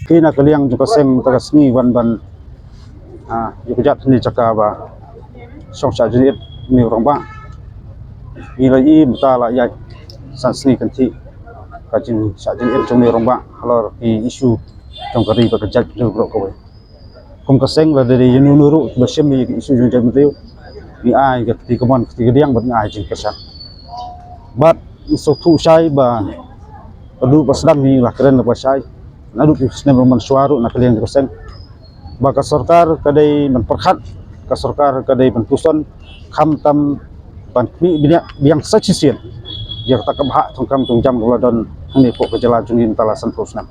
Kina kaliang juga seng tagasngi ban juga jat ni cakaba song sa jenit ni orang ba ilai betala ya sansni kanti kajin sa jenit jong ni orang ba halor isu jong kari bekerja jo bro ko kum kaseng la dari yunuru basem ni isu jong jam riu ni ai gati kamon ketiga diang bat ngai jing kesan bat so tu sai ba padu pasdam ni lah keren ba sai nadu kisne man suaru na kalian kaseng baka sarkar kadai memperkhat ka sarkar kadai pentusan kham tam pan mi biang saksisien ya tak kabha thongkam tungjam goladon hangni po kejala jungin talasan pusnam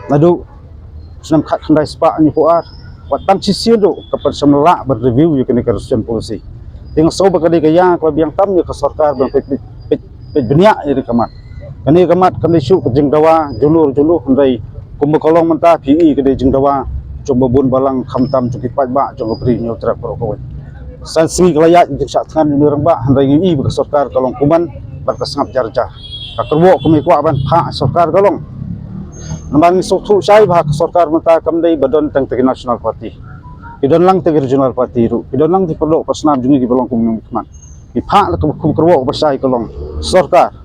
nadu senam khat khandai spa ni po ar watang sisien do kapan semla berreview ya kene kersen polisi ting so bakadai kaya ko biang tam ya ka sarkar bang pe benia ya kamat kani kamat kami su kejeng dawa julur handai kumbakolong mentah PI kedai jeng dawa coba bun balang khamtam cuki pat ba jong beri nyotra pro sansi kelayat jeng sak tangan ni orang ba handai ngi be sarkar kalong kuman berkesangap jarja ka kerbo kumi kwa ban pha sarkar kalong nambang soktu sai ba sarkar mentah kamdai badon tang tegi national party idon lang tegi regional party ru idon lang di perlu pasnam jungi di balong kumum kman di pha la kum kerbo basai kalong sarkar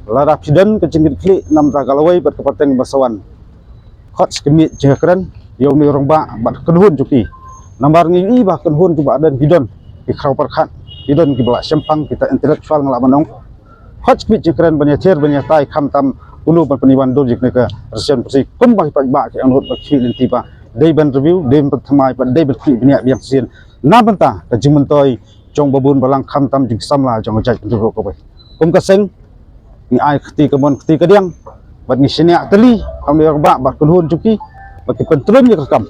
lara piden kecingit klik nam ta galawai berkepaten basawan khot skemit jengkren yau ni orang ba bat kenhun cuki nambar ngi ba kenhun coba dan bidon di krau perkhat bidon ki bala sempang kita intelektual ngalak manong khot skemit jengkren banyak cer banyak tai kham tam ulu ban peniwan do jek neka resian persi kum ba ba ki anut ba ki linti ba dei ban review dei pertama ba dei ber ki benia biang sien na banta ka jimentoi jong babun balang kham tam jing samla jong jai ro ko bai kum ka seng ni ai khti kamon khti kadiang bat ni senia teli am ni ba ba kunhun cuki baki pentrum ya kakam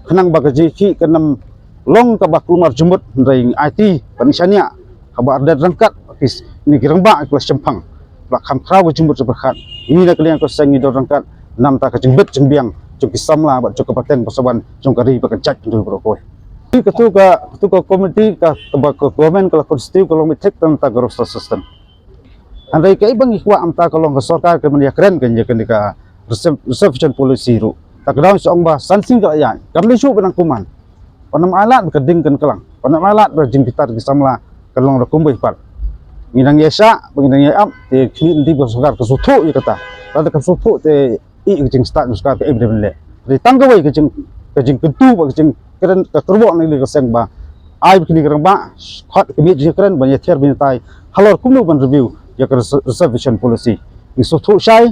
kenang ba jiki kenam long ka ba kumar jumut ring IT ban senia kabar dan rangkat kis ni girang ba kelas cempang ba kham kraw jumut seberkat ini na kalian ko sengi do rangkat nam ta ka jengbet jengbiang cuki samla ba cukup paten pasawan jong kari ba kecak ndu bro ko ketua komiti ka komen kalau konstitusi kalau mitek tentang growth system andai kai bang ikwa amta kalong ka sarkar ke media keren kan je ka reservation policy ru tak daun song ba sansing ka ya kam le su benang kuman panam alat keding kan kelang panam alat berjing pitar ki samla kalong ra kumbai pat minang yesa bangidang ya am te kini ndi ba sarkar ka sutu ya kata rada ka sutu te i jing start sarkar ke emre le ri tanggawai ke jing kentu ba jing keren ka kerbo ni le ka seng ba ai kini kerang ba khot ke mi je keren ba ya ther bin tai halor kumlu ban review ya reservation policy isu tu sai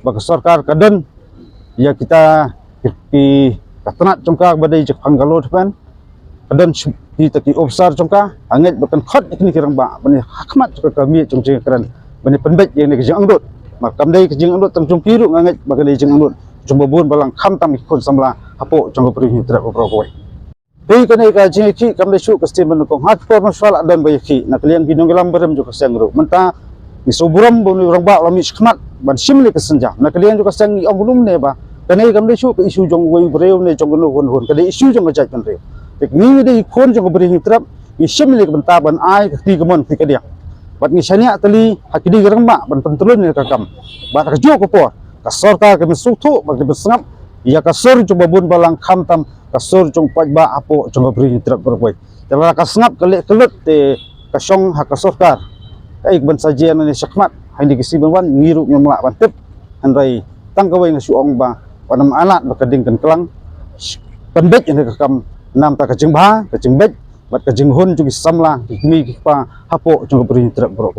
bagi sarkar kaden ya kita ki katanat congka badai je panggalo depan kaden kita ki officer congka anget bukan khot ini kirang ba bani hakmat kami congje keren bani penbet yang ni kejeng angdut makam dai kejeng angdut tang jong piru anget bagi jeng angdut jomba bun balang kham tam ikon samla hapo jong beri tidak beberapa hei kene ka jeng ki kam dai su kesti menukong hat for masal adan bayaki nak liang ginong gelam berem juga sengru menta isuburam boni orang ba lami khmat ban simli kesenja na kalian juga sang i ongulum ne ba kane kam le su isu jong wei breu ne jong no hon kade isu jong ga kan reu tek ni de khon jong beri hitrap i simli ke benta ban ai ti kemon ti kadia bat ni sania tali hakidi gerang ba ban pentulun ne kakam ba ka jo ko po ka sarkar ke mesuktu ba ke besngap ya ka sur jong babun balang kham tam ka sur jong paj ba apo jong beri hitrap berboy jala ka sngap kele kelut te ka song ha ka sarkar kaik ban sajian ni syakmat hindi kisi ban ngiru yang melak bantep handai tangkawai nga suong ba panam alat bakading kan kelang pendek yang kakam nam ta kajeng ba kajeng bet bat kajeng hun jugi samla mi pa hapo jong beri tidak bro